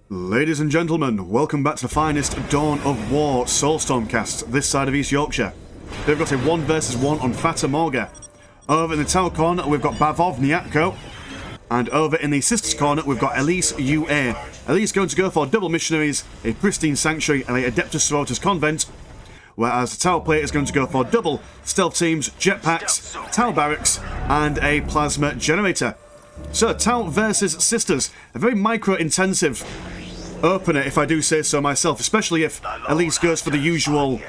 Ladies and gentlemen, welcome back to the finest Dawn of War Soulstorm cast this side of East Yorkshire. They've got a 1 versus 1 on Fata Morga. Over in the tower corner we've got Bavovnятко, and over in the sisters corner we've got Elise UA. Elise going to go for double missionaries, a pristine sanctuary and a Adeptus Sororitas convent, whereas the tower player is going to go for double stealth teams, jetpacks, tower barracks and a plasma generator. So, Tau versus Sisters, a very micro-intensive opener, if I do say so myself, especially if Elise goes for the usual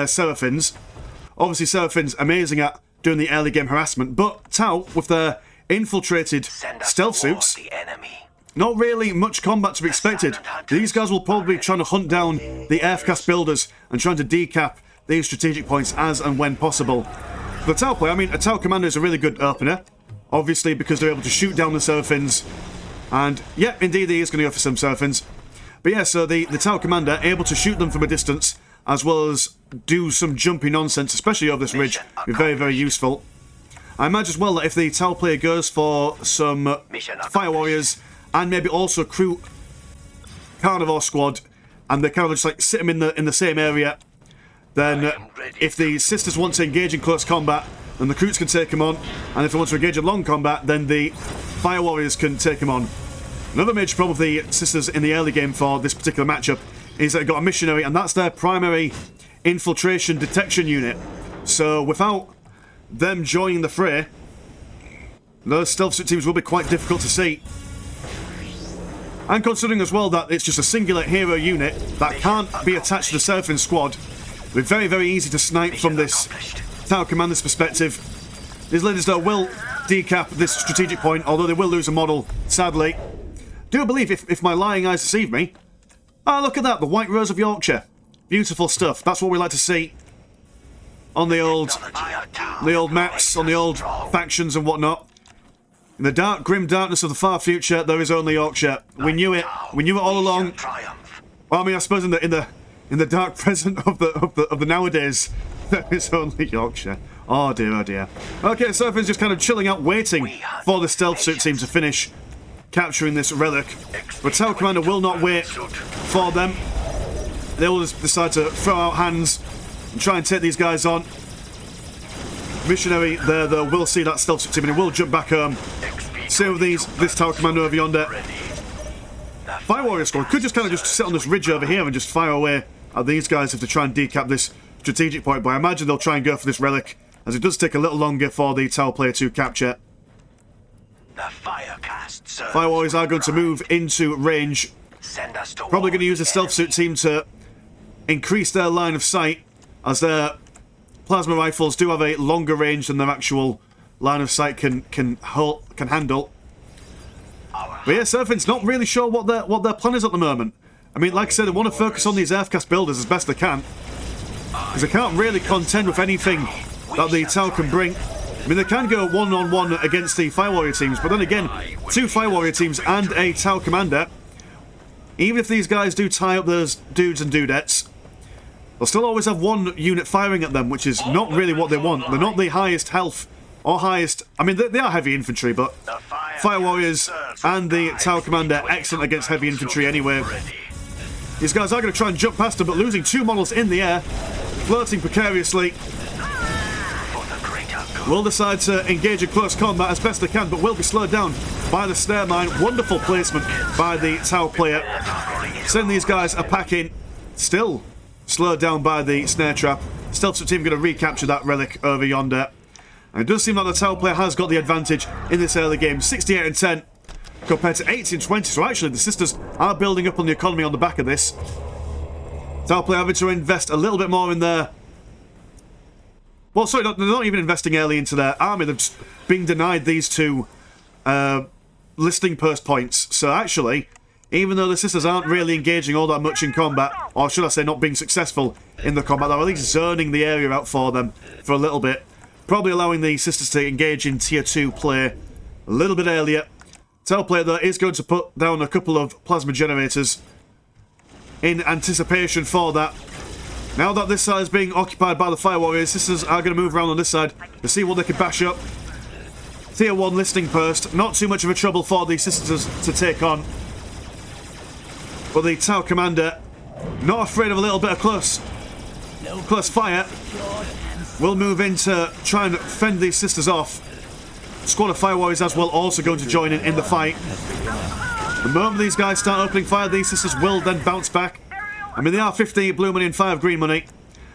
Seraphins. Obviously, Seraphins amazing at doing the early game harassment, but Tau, with their infiltrated stealth suits, not really much combat to be expected. These guys will probably be trying to hunt down the Earthcast builders and trying to decap these strategic points as and when possible. For the Tau player, I mean, a Tau commander is a really good opener. Obviously, because they're able to shoot down the Seraphins. And, yeah, indeed, he is going to go for some Seraphins. But yeah, so the Tau Commander, able to shoot them from a distance, as well as do some jumpy nonsense, especially over this ridge, be very, very useful. I imagine as well that if the Tau player goes for some Fire Warriors, and maybe also Crew Carnivore Squad, and they kind of just like sit them in the same area, then if the Sisters want to engage in close combat, then the Croots can take him on, and if they want to engage in long combat, then the Fire Warriors can take him on. Another major problem with the Sisters in the early game for this particular matchup is that they've got a missionary, and that's their primary infiltration detection unit. So without them joining the fray, those stealth suit teams will be quite difficult to see. And considering as well that it's just a singular hero unit that can't be attached to the Seraphim squad, it'll be very, very easy to snipe from this Tower Commander's perspective. These ladies though will decap this strategic point, although they will lose a model, sadly. Do believe, if my lying eyes deceive me... Ah, look at that, the White Rose of Yorkshire. Beautiful stuff, that's what we like to see on the old maps, on the old factions and whatnot. In the dark, grim darkness of the far future, there is only Yorkshire. We knew it all along. Well, I mean, I suppose in the dark present of the nowadays, there is only Yorkshire. Oh dear, oh dear. Okay, Seraphim's just kind of chilling out, waiting for the stealth suit team to finish capturing this relic. But Tower Commander will not wait for them. They will just decide to throw out hands and try and take these guys on. Missionary there, though, will see that stealth suit team and he will jump back home. Same with this Tower Commander over yonder. Fire Warrior squad could just kind of just sit on this ridge over here and just fire away at these guys if they try and decap this strategic point, but I imagine they'll try and go for this relic, as it does take a little longer for the Tower player to capture. Fire Warriors are going to move into range. Probably going to use the stealth suit team to increase their line of sight, as their plasma rifles do have a longer range than their actual line of sight can handle. But yeah, Seraphim's not really sure what their plan is at the moment. I mean, like I said, they want to focus on these Earthcast builders as best they can, because they can't really contend with anything that the Tau can bring. I mean, they can go one-on-one against the Fire Warrior teams, but then again, 2 Fire Warrior teams and a Tau Commander, even if these guys do tie up those dudes and dudettes, they'll still always have one unit firing at them, which is not really what they want. They're not the highest health or highest... I mean, they are heavy infantry, but Fire Warriors and the Tau Commander, excellent against heavy infantry anyway. These guys are going to try and jump past them, but losing 2 models in the air, floating precariously. Will decide to engage in close combat as best they can, but will be slowed down by the snare mine. Wonderful placement by the Tau player. Send these guys a pack in. Still slowed down by the snare trap. Stealth suit team going to recapture that relic over yonder. And it does seem like the Tau player has got the advantage in this early game. 68 and 10 compared to 18 and 20. So actually the Sisters are building up on the economy on the back of this. Tau player having to invest a little bit more in their... Well, sorry, they're not even investing early into their army. They've just been denied these 2 listing post points. So actually, even though the Sisters aren't really engaging all that much in combat, or should I say not being successful in the combat, they're at least zoning the area out for them for a little bit. Probably allowing the Sisters to engage in tier 2 play a little bit earlier. Tau player, though, is going to put down a couple of plasma generators in anticipation for that. Now that this side is being occupied by the Fire Warriors, Sisters are going to move around on this side to see what they can bash up. Tier 1 listing post, not too much of a trouble for the Sisters to take on. But the Tower Commander, not afraid of a little bit of close fire, will move in to try and fend these sisters off. Squad of Fire Warriors as well also going to join in the fight. The moment these guys start opening fire, these sisters will then bounce back. I mean, they are 50 blue money and 5 green money.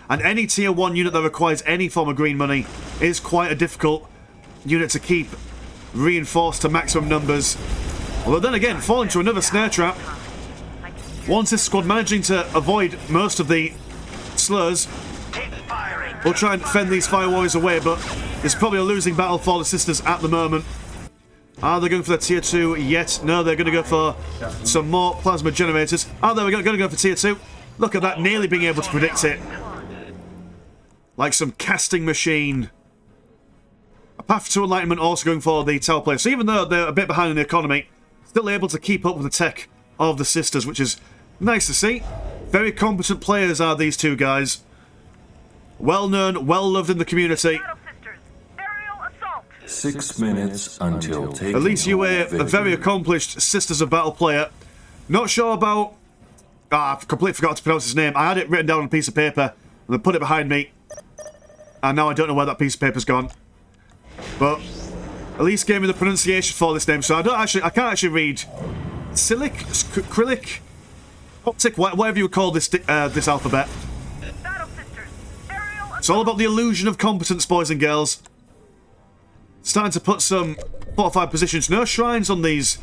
And any tier 1 unit that requires any form of green money is quite a difficult unit to keep reinforced to maximum numbers. Although then again, fall into another snare trap. Once this squad managing to avoid most of the slurs, we'll try and fend these Fire Warriors away, but it's probably a losing battle for the sisters at the moment. Are they going for the tier 2 yet? No, they're going to go for some more plasma generators. Are they going to go for tier 2? Look at that, nearly being able to predict it. Like some casting machine. A Path to Enlightenment also going for the Tower player. So even though they're a bit behind in the economy, still able to keep up with the tech of the sisters, which is nice to see. Very competent players are these two guys. Well known, well loved in the community. 6 minutes until taking. At least you are a very accomplished Sisters of Battle player. Not sure about... I've completely forgot to pronounce his name. I had it written down on a piece of paper, and they put it behind me. And now I don't know where that piece of paper's gone. But at least gave me the pronunciation for this name, so I can't actually read. Silic? Acrylic? Optic? Whatever you would call this this alphabet. It's all about the illusion of competence, boys and girls. Starting to put some fortified positions. No shrines on these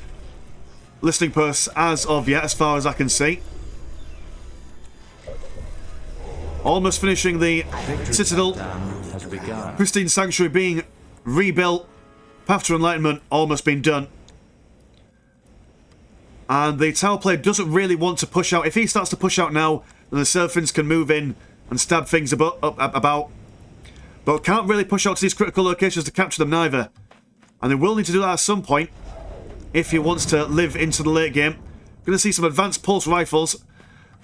listening posts as of yet, as far as I can see. Almost finishing the Citadel. Pristine Sanctuary being rebuilt. Path to Enlightenment almost been done. And the Tower player doesn't really want to push out. If he starts to push out now, then the Seraphims can move in and stab things about. But can't really push out to these critical locations to capture them neither. And they will need to do that at some point if he wants to live into the late game. Going to see some advanced pulse rifles.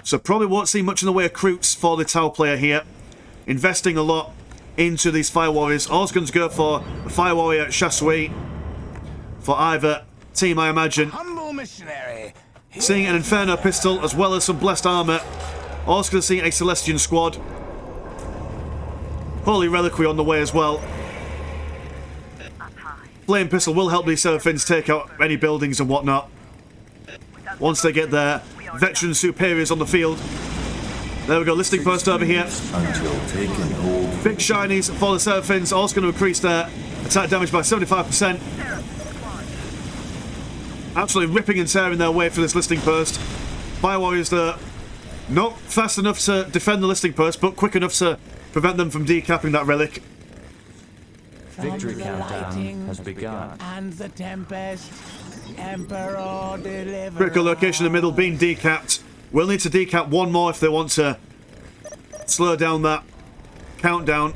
So probably won't see much in the way of recruits for the Tower player here. Investing a lot into these Fire Warriors. Also going to go for a Fire Warrior Chassouille for either team, I imagine. Humble missionary. Seeing an Inferno pistol as well as some blessed armor. Also going to see a Celestian squad. Holy Reliquary on the way as well. Flame pistol will help these Seraphins take out any buildings and whatnot. Once they get their veteran superiors on the field. There we go, listing post over here. Big shinies for the Seraphins. Also going to increase their attack damage by 75%. Absolutely ripping and tearing their way for this listing post. Fire Warriors that are not fast enough to defend the listing post, but quick enough to prevent them from decapping that relic. Victory countdown has begun. And the tempest, Emperor deliver. Critical location in the middle being decapped. We'll need to decap one more if they want to slow down that countdown.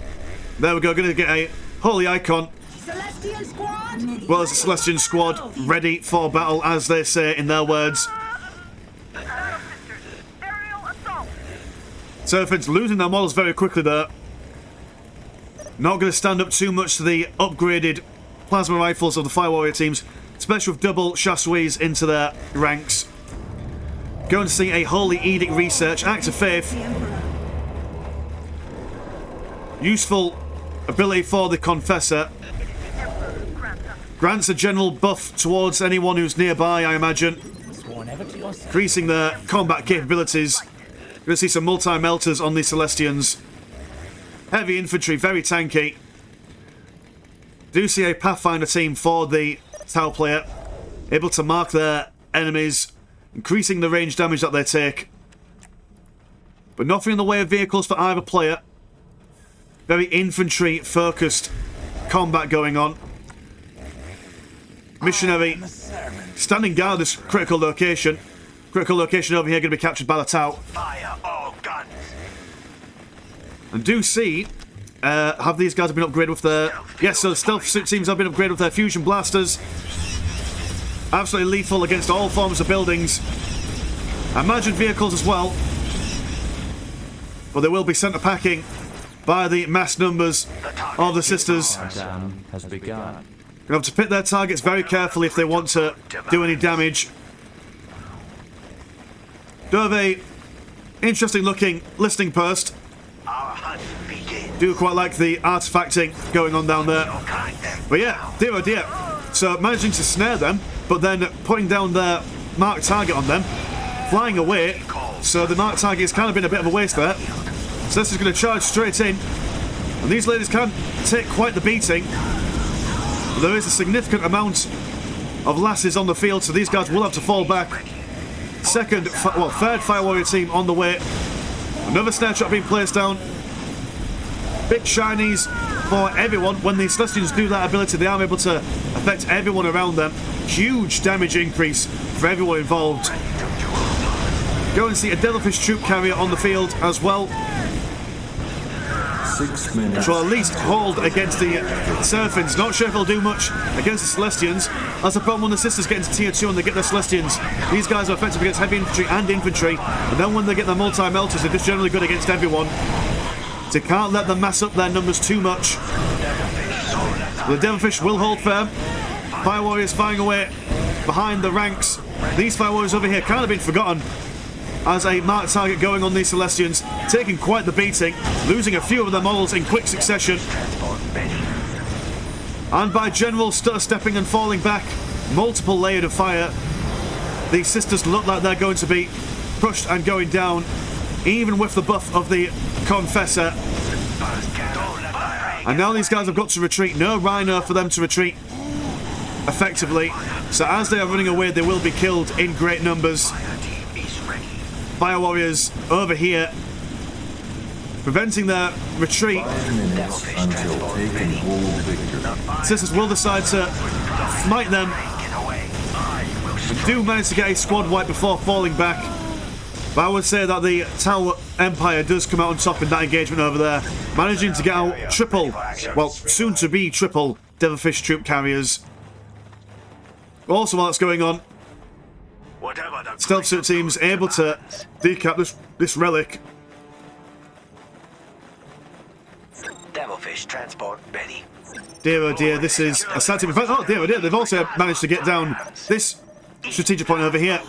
There we go, going to get a holy icon. Celestian squad. Well as the Celestian squad ready for battle, as they say in their words. Seraphins losing their models very quickly there. Not going to stand up too much to the upgraded plasma rifles of the Fire Warrior teams, especially with double Chassouilles into their ranks. Going to see a Holy Edict research, Act of Faith. Useful ability for the Confessor. Grants a general buff towards anyone who's nearby, I imagine. Increasing their combat capabilities. Going to see some multi-melters on the Celestians. Heavy infantry, very tanky. Do see a Pathfinder team for the Tower player. Able to mark their enemies. Increasing the range damage that they take. But nothing in the way of vehicles for either player. Very infantry-focused combat going on. Missionary standing guard this critical location. Critical location over here going to be captured by the Tower. Fire all guns. And do see, have these guys been upgraded with their... Yes, so the stealth suit teams have been upgraded with their fusion blasters. Absolutely lethal against all forms of buildings. Imagine vehicles as well. But they will be sent packing by the mass numbers of the sisters. Has begun. Going to have to pick their targets very carefully if they want to do any damage. Do have a interesting looking listing post. Our hunt begins. Do quite like the artifacting going on down there. But yeah, dear oh dear. So managing to snare them, but then putting down their marked target on them, flying away. So the marked target has kind of been a bit of a waste there. So this is going to charge straight in. And these ladies can take quite the beating. There is a significant amount of lasses on the field, so these guys will have to fall back. Third Fire Warrior team on the way. Another snare shot being placed down. Big shinies for everyone. When the Celestians do that ability, they are able to affect everyone around them. Huge damage increase for everyone involved. Go and see a Devilfish Troop Carrier on the field as well. 6 minutes. Which will at least hold against the Seraphins. Not sure if it'll do much against the Celestians. That's the problem when the Sisters get into tier 2 and they get the Celestians. These guys are effective against heavy infantry and infantry. And then when they get their multi-melters, they're just generally good against everyone. So you can't let them mass up their numbers too much. The Devilfish will hold firm. Fire Warriors firing away behind the ranks. These Fire Warriors over here kind of been forgotten as a marked target going on these Celestians, taking quite the beating, losing a few of their models in quick succession. And by general stutter stepping and falling back, multiple layered of fire, these Sisters look like they're going to be crushed and going down, even with the buff of the Confessor. And now these guys have got to retreat. No Rhino for them to retreat effectively. So as they are running away, they will be killed in great numbers. Fire Warriors over here, preventing their retreat. 5 minutes until taking all victory. Sisters will decide to smite them. They do manage to get a squad wipe before falling back. But I would say that the Tau Empire does come out on top in that engagement over there, managing to get out soon to be triple Devilfish Troop Carriers. Also, while that's going on, Stealth Suit team's able to decap this relic. Devilfish transport ready. Dear oh dear, this is a sad team. In fact, oh dear oh dear, they've also managed to get down this strategic point over here.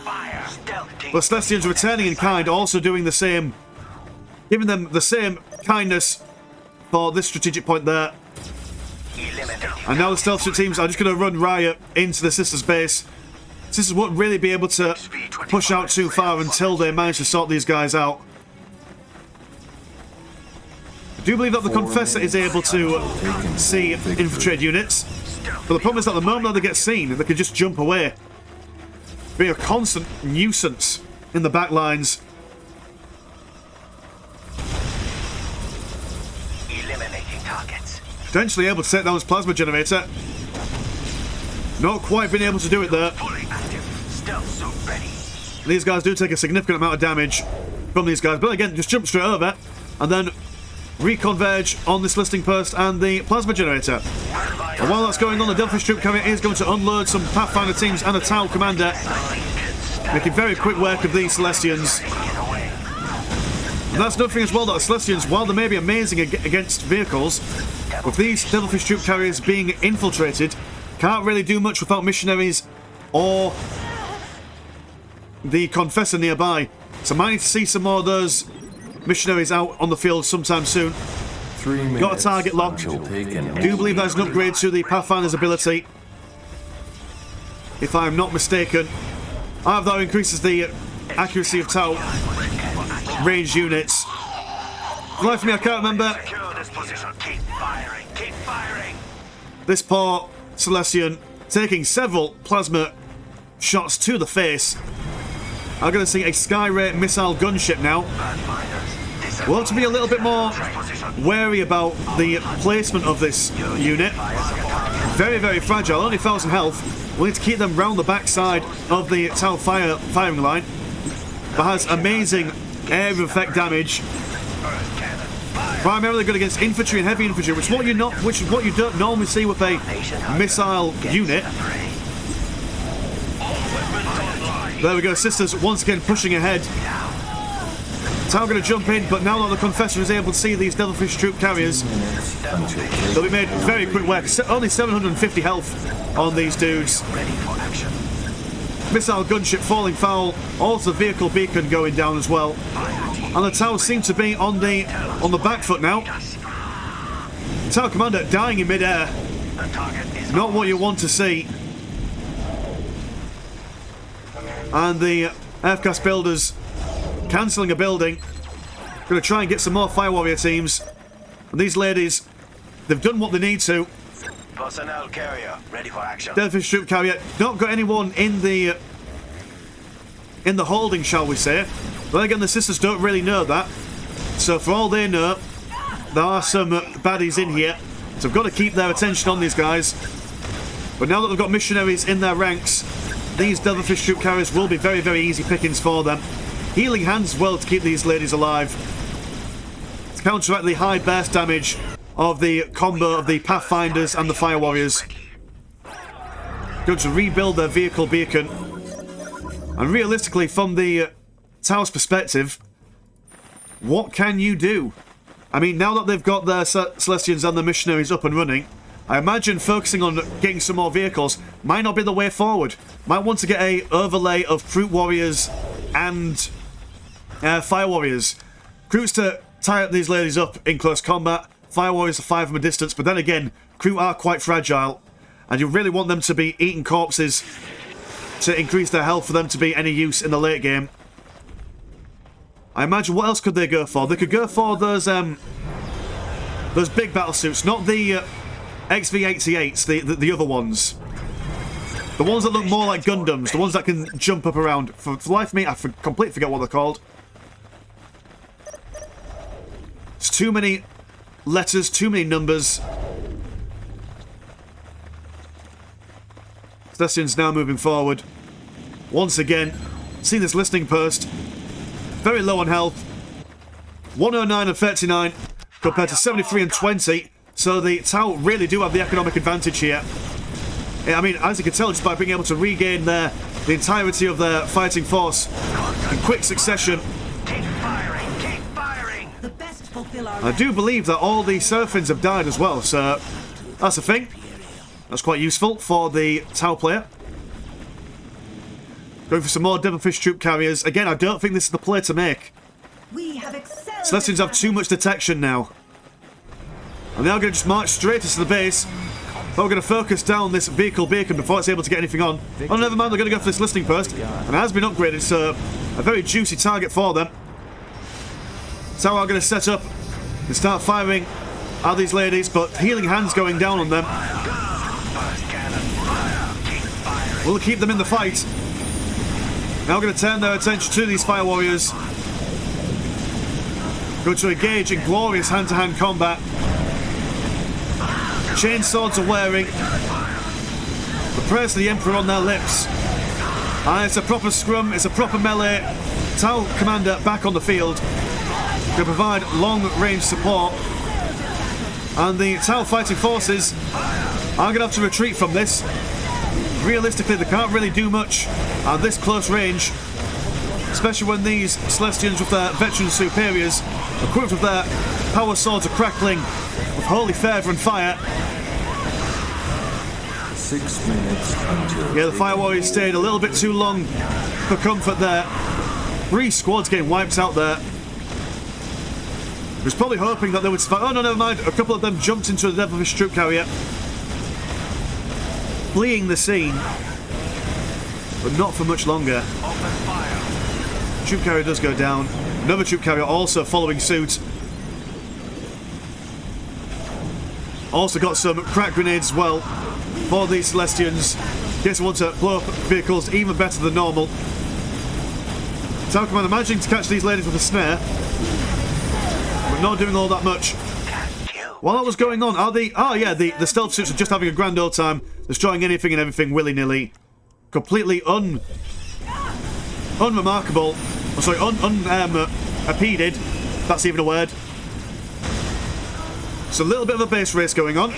But Celestians returning in kind, also doing the same, giving them the same kindness for this strategic point there. And now the Stealth Suit teams are just going to run riot into the Sisters' base. Sisters won't really be able to push out too far until they manage to sort these guys out. I do believe that the Confessor is able to see infiltrated units, but the problem is that the moment that they get seen, they can just jump away, being a constant nuisance in the back lines. Eliminating targets. Potentially able to take down this plasma generator. Not quite been able to do it there. Fully active. Stealth suit ready. These guys do take a significant amount of damage from these guys, but again, just jump straight over and then reconverge on this listing post and the plasma generator. And while that's going on, the Devilfish Troop Carrier is going to unload some Pathfinder teams and a Tau Commander, making very quick work of these Celestians. And that's nothing as well that the Celestians, while they may be amazing against vehicles, with these Devilfish Troop Carriers being infiltrated, can't really do much without missionaries or the Confessor nearby. So might need to see some more of those missionaries out on the field sometime soon. 3 minutes. Got a target locked. Until taken. Do believe there's an upgrade to the Pathfinder's ability, if I'm not mistaken. Either that increases the accuracy of Tau range units. For the life of me, I can't remember. Secure this position. Keep firing. Keep firing. This poor Celestian taking several plasma shots to the face. I'm going to see a Skyray missile gunship now. We'll have to be a little bit more wary about the placement of this unit. Very, very fragile, only 1,000 health. We'll need to keep them round the backside of the Tau firing line. But has amazing air effect damage. Primarily good against infantry and heavy infantry, which is what you don't normally see with a missile unit. There we go, Sisters once again pushing ahead. Tau going to jump in, but now that the Confessor is able to see these Devilfish Troop Carriers, they'll be made very quick work. Only 750 health on these dudes. missile gunship falling foul. Also the vehicle beacon going down as well. And the towers seem to be on the back foot now. Tower commander dying in mid-air. The target is Not what you want to see. And the aircraft builders cancelling a building. Going to try and get some more Fire Warrior teams. And these ladies, they've done what they need to. personnel carrier ready for action. Devilfish troop carrier. Not got anyone in the holding, shall we say. But again, the sisters don't really know that. So for all they know, there are some baddies in here. So we've got to keep their attention on these guys. But now that they've got missionaries in their ranks, these Devilfish troop carriers will be very, very easy pickings for them. Healing hands as well to keep these ladies alive. To counteract the high burst damage of the combo of the Pathfinders and the Fire Warriors. Going to rebuild their vehicle beacon. And realistically, from the tower's perspective, what can you do? I mean, now that they've got their Celestians and their missionaries up and running, I imagine focusing on getting some more vehicles might not be the way forward. Might want to get a overlay of Fruit Warriors and Fire Warriors. Crews to tie up these ladies up in close combat. Fire Warriors to fire from a distance, but then again, crew are quite fragile, and you really want them to be eating corpses to increase their health for them to be any use in the late game. I imagine, what else could they go for? They could go for those big battle suits, not the XV-88s, the other ones. The ones that look more like Gundams, the ones that can jump up around. For the life of me, I completely forget what they're called. It's too many letters, too many numbers. Celestians now moving forward. Once again, see this listening post. Very low on health. 109 and 39 compared to 73 and 20. So the Tau really do have the economic advantage here. I mean, as you can tell, just by being able to regain the entirety of their fighting force in quick succession. Keep firing, keep firing. The best fulfill our I do believe that all the Seraphins have died as well, so that's a thing. That's quite useful for the Tau player. Going for some more Devilfish troop carriers. Again, I don't think this is the play to make. We have excelled. Celestians have too much detection now. And they are going to just march straight into the base. But we're going to focus down this vehicle beacon before it's able to get anything on. Oh, never mind, they're going to go for this listening post. And it has been upgraded, so a very juicy target for them. So we're going to set up and start firing at these ladies, but healing hands going down on them. First cannon, fire, keep firing. We'll keep them in the fight. Now we're going to turn their attention to these Fire Warriors. Going to engage in glorious hand-to-hand combat. Chainswords are wearing. The prayers of the Emperor on their lips. And it's a proper scrum, it's a proper melee. Tau commander back on the field to provide long-range support. And the Tau fighting forces are going to have to retreat from this. Realistically, they can't really do much at this close range, especially when these Celestians with their veteran superiors, equipped with their power swords, are crackling with holy fervour and fire. 6 minutes until... Yeah, the Fire Warriors stayed a little bit too long for comfort there. 3 squads getting wiped out there. I was probably hoping that they would survive. Oh no, never mind. A couple of them jumped into the Devilfish troop carrier, fleeing the scene, but not for much longer. Open fire. Troop carrier does go down. Another troop carrier also following suit. Also got some crack grenades as well for these Celestians. Guess I want to blow up vehicles even better than normal. Tower Commander managing to catch these ladies with a snare, but not doing all that much. While that was going on, the stealth suits are just having a grand old time, destroying anything and everything willy-nilly. Completely unremarkable. Oh, sorry, unimpeded, if that's even a word. It's a little bit of a base race going on.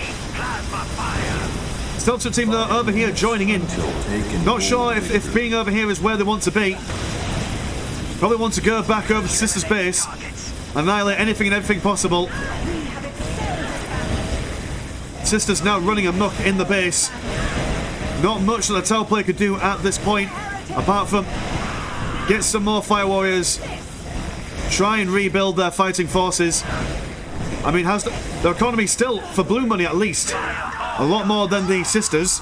Stealth suit team though over here joining in. Not sure if being over here is where they want to be. Probably want to go back over to Sister's base, annihilate anything and everything possible. Sister's now running amok in the base. Not much that the Tau player could do at this point. apart from get some more Fire Warriors, try and rebuild their fighting forces. I mean, how's their economy still, for blue money at least, a lot more than the sisters.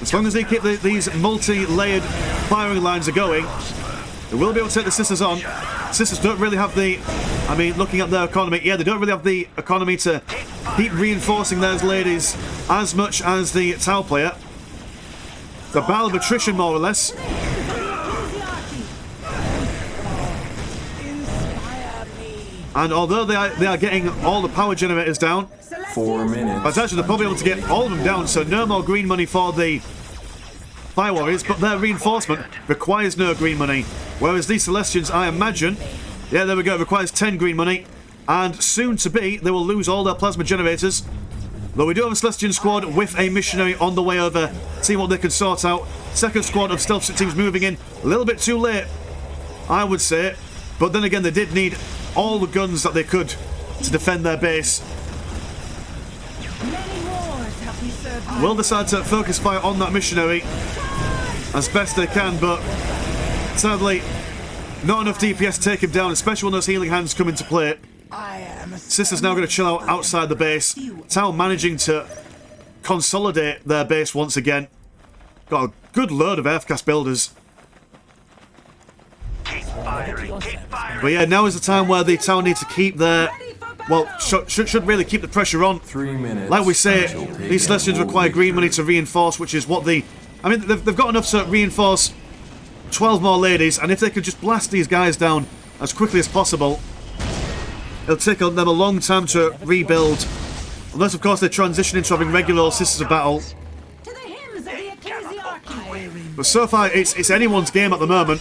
As long as they keep these multi-layered firing lines are going, they will be able to take the sisters on. Sisters don't really have the, I mean, looking at their economy, yeah, they don't really have the economy to keep reinforcing those ladies as much as the Tau player. The battle of attrition, more or less. And although they are getting all the power generators down, 4 minutes. but actually they're probably able to get all of them down, so no more green money for the Fire Warriors, but their reinforcement requires no green money. Whereas these Celestians, I imagine, yeah, there we go, requires 10 green money, and soon to be, they will lose all their plasma generators. Though we do have a Celestian squad with a missionary on the way over, see what they can sort out. Second squad of stealth teams moving in, a little bit too late, I would say, but then again, they did need all the guns that they could to defend their base. Will decide to focus fire on that missionary as best they can, but sadly, not enough DPS to take him down, especially when those healing hands come into play. Sister's now going to chill out outside the base. Tau managing to consolidate their base once again. Got a good load of Earthcast builders. But yeah, now is the time where the Tau need to keep their... Well, should really keep the pressure on. 3 minutes. Like we say, these Celestians require green money to reinforce, which is what the... I mean, they've got enough to reinforce 12 more ladies, and if they could just blast these guys down as quickly as possible, it'll take them a long time to rebuild. Unless, of course, they transition into having regular Sisters of Battle. But so far, it's anyone's game at the moment.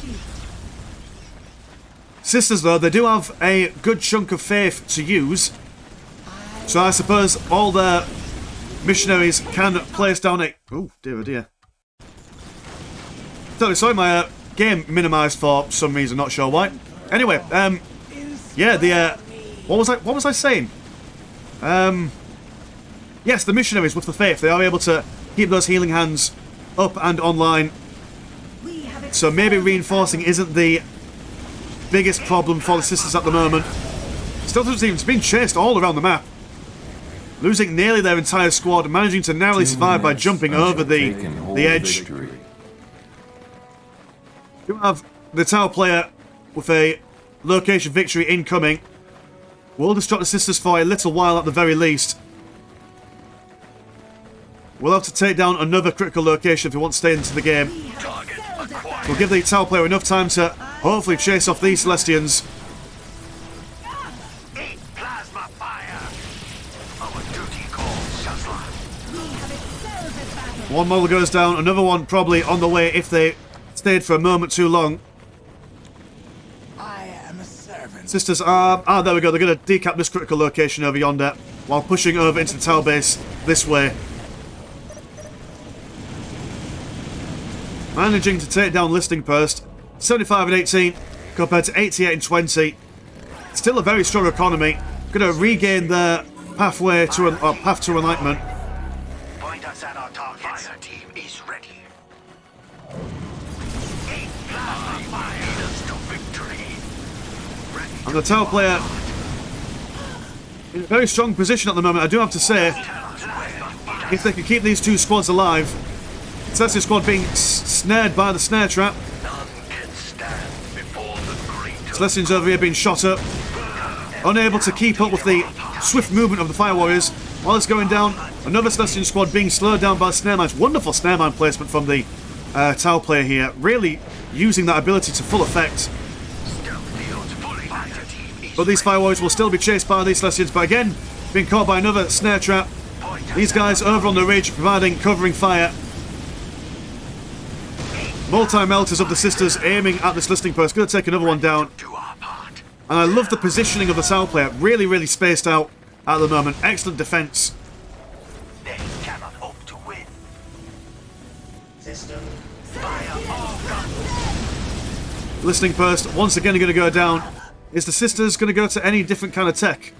Sisters, though, they do have a good chunk of faith to use. So I suppose all their missionaries can place down a... Oh, dear, oh dear. Sorry, my game minimised for some reason, not sure why. Anyway, yeah, the... What was I saying? Yes, the missionaries with the faith, they are able to keep those healing hands up and online. So maybe reinforcing isn't the biggest problem for the Sisters at the moment. Stealth team's been chased all around the map, losing nearly their entire squad, managing to narrowly survive by jumping over the edge. You have the Tau player with a location victory incoming. We'll distract the Sisters for a little while at the very least. We'll have to take down another critical location if we want to stay into the game. We'll give the Tau player enough time to hopefully chase off these Celestians. One model goes down, another one probably on the way if they stayed for a moment too long. Sisters are... there we go, they're going to decap this critical location over yonder while pushing over into the Tau base this way. Managing to take down Listing Post. 75 and 18 compared to 88 and 20. Still a very strong economy. Going to regain their pathway to path to enlightenment. Point us at our target. Fire team is ready. And the Tau player in a very strong position at the moment, I do have to say. If they can keep these two squads alive. Celestial squad being snared by the snare trap. Celestians over here being shot up. Unable to keep up with the swift movement of the Fire Warriors. While it's going down, another Celestian squad being slowed down by snare mines. Wonderful snare mine placement from the Tau player here. Really using that ability to full effect. But these Fire Warriors will still be chased by these Celestians. But again, being caught by another snare trap. These guys over on the ridge providing covering fire. Multi-melters of the Sisters aiming at this Listing Post. Going to take another one down. And I love the positioning of the Tau player. Really, really spaced out at the moment. Excellent defense. They cannot hope to win. Listing Post once again going to go down. Is the Sisters going to go to any different kind of tech?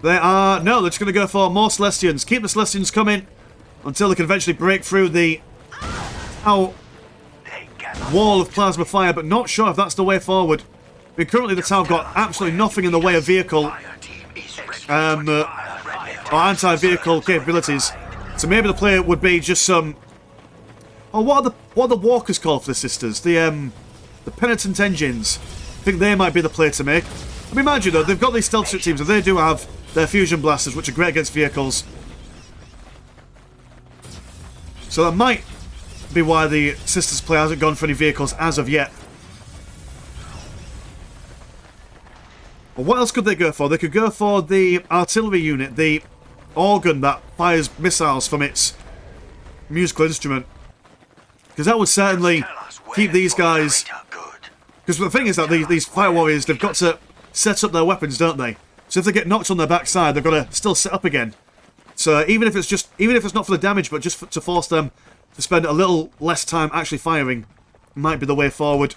They are... No, they're just going to go for more Celestians. Keep the Celestians coming. until they can eventually break through the wall of plasma fire, but not sure if that's the way forward. I mean, currently the Tau have got absolutely nothing in the way of vehicle or anti-vehicle capabilities. So maybe the play would be just some... Oh, what are the walkers called for the sisters? The penitent engines. I think they might be the play to make. I mean, mind you though, they've got these stealth suit teams and they do have their fusion blasters, which are great against vehicles. So that might be why the sisters play hasn't gone for any vehicles as of yet. Well, what else could they go for? They could go for the artillery unit, the organ that fires missiles from its musical instrument. Because that would certainly keep these guys... Because the thing is that these fire warriors, they've got to set up their weapons, don't they? So if they get knocked on their backside, they've got to still set up again. So even if it's not for the damage, but just to force them to spend a little less time actually firing, might be the way forward.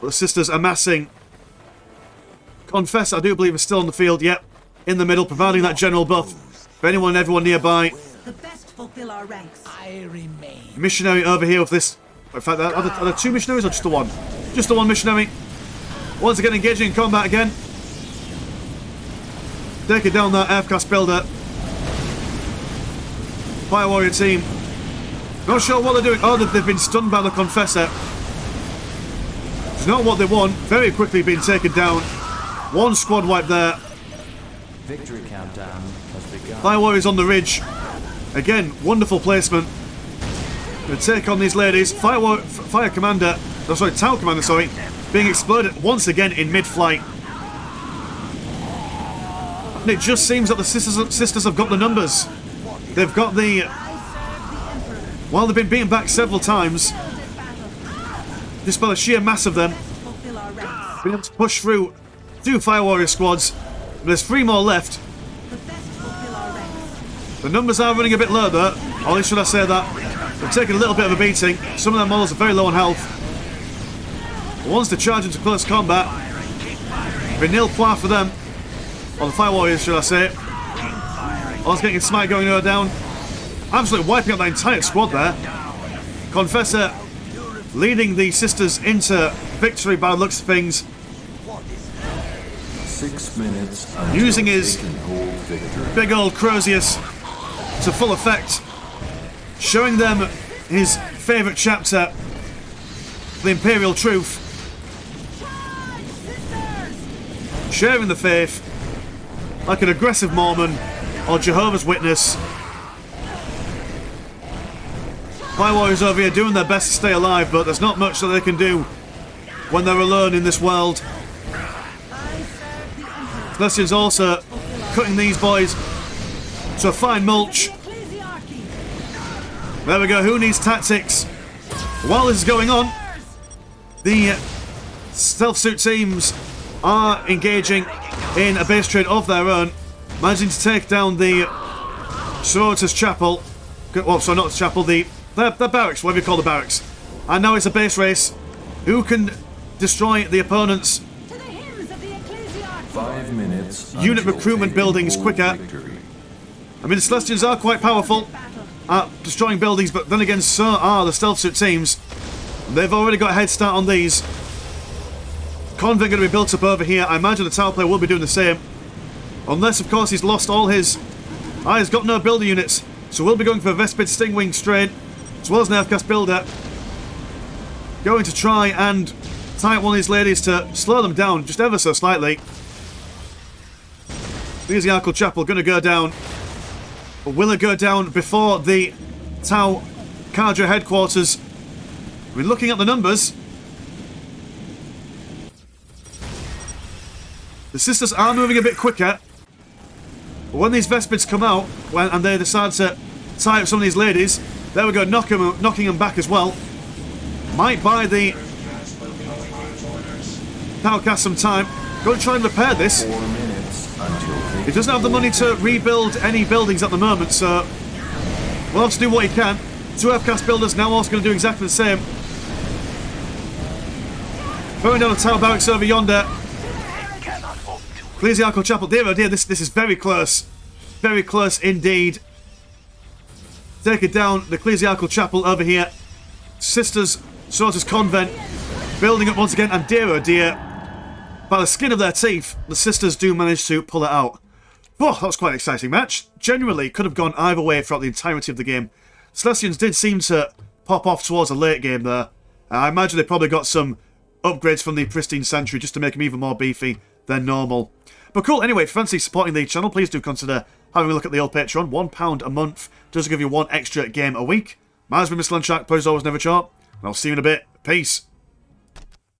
But the sisters amassing. Confess, I do believe, is still on the field. Yep, in the middle, providing that general buff for anyone and everyone nearby. The best fulfill our ranks. I remain. Missionary over here with this. In fact, are there two missionaries or just the one? Just the one missionary. Once again, engaging in combat again. Taking down that F-class builder. Fire warrior team. Not sure what they're doing. Oh, they've been stunned by the Confessor. It's not what they want. Very quickly being taken down. One squad wipe there. Victory countdown has begun. Fire warriors on the ridge. Again, wonderful placement. Going to take on these ladies. Fire commander. Oh, sorry, Tau commander. Sorry, being exploded once again in mid-flight. And it just seems that the sisters have got the numbers. They've got the... While they've been beaten back several times, just by the sheer mass of them, been able to push through 2 fire warrior squads. But there's 3 more left. The numbers are running a bit low though, or at least should I say that. They've taken a little bit of a beating. Some of their models are very low on health. But once they charge into close combat, it'll be nil point for them. Or the fire warriors, should I say. All's getting smite going down. Absolutely wiping out that entire squad there. Confessor leading the sisters into victory by the looks of things. 6 minutes. Using his They can hold victory. big old Crozius to full effect. Showing them his favourite chapter, the Imperial Truth. Sharing the faith like an aggressive Mormon or Jehovah's Witness. Fire warriors over here doing their best to stay alive, but there's not much that they can do when they're alone in this world. Celestians also cutting these boys to a fine mulch. There we go, who needs tactics? While this is going on, the stealth suit teams are engaging in a base trade of their own, managing to take down the sororitas chapel. Well, sorry, not the chapel, the barracks, whatever you call the barracks. And now it's a base race. Who can destroy the opponent's 5 minutes. unit until recruitment taking buildings hold quicker? victory. I mean, the Celestians are quite powerful at destroying buildings, but then again, so are the stealth suit teams. They've already got a head start on these. Convent going to be built up over here. I imagine the tower player will be doing the same. Unless, of course, he's lost all his... he's got no builder units. So we'll be going for a Vespid Stingwing strain, as well as an F-cast builder. Going to try and tie up one of these ladies to slow them down just ever so slightly. Here's the Arkle Chapel going to go down. But will it go down before the Tau Cadre headquarters? I mean, looking at the numbers, the sisters are moving a bit quicker. But when these Vespids come out, and they decide to tie up some of these ladies, there we go, knocking them back as well. Might buy the Taucast some time. Going to try and repair this. 4 minutes until He doesn't have the money to rebuild any buildings at the moment, so we'll have to do what he can. 2 F-cast builders now also going to do exactly the same. Throwing down the tower barracks over yonder. Clears the Arkle Chapel. Dear oh dear, this is very close. Very close indeed. Taking down the Ecclesiastical Chapel over here. Sisters, Sorcerer's Convent, building up once again, and dear oh dear, by the skin of their teeth, the sisters do manage to pull it out. Oh, that was quite an exciting match. Generally, could have gone either way throughout the entirety of the game. Celestians did seem to pop off towards a late game there. I imagine they probably got some upgrades from the Pristine Sanctuary just to make them even more beefy than normal. But cool, anyway, if you fancy supporting the channel, please do consider having a look at the old Patreon. £1 a month does give you one extra game a week. My name's been Mr. Landshark, please always never chart, and I'll see you in a bit. Peace.